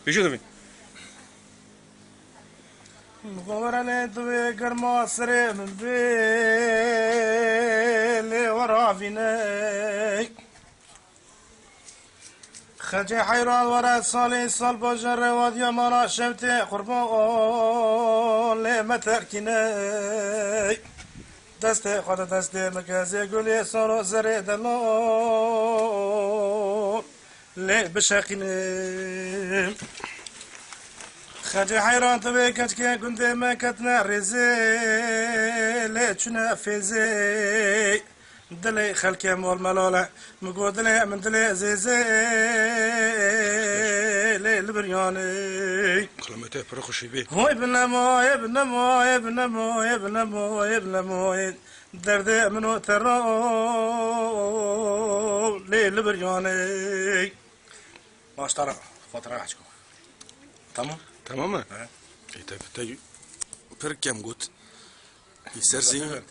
بشو دبي مغورني دوي قرما سري من بيلي ورا فيني خجي حيران ورا صالي صال بجر وادي مرا شمتي قربان لي متركني دستي خد دستي مكازي قولي صارو زري دلو لي بشاقيني خجي حيران تبي كتكي كنت ما كتنا رزي لي تشنا فيزي دلي خلكي مول ملولة مقود دلي من دلي زيزي لي البرياني كلمته فرخشي بيه هو ابن مو ابن مو ابن مو ابن مو ابن مو درد منو ترو لي البرياني ما اشترى فترة عشكو تمام تمام انت فركم قلت يسرزي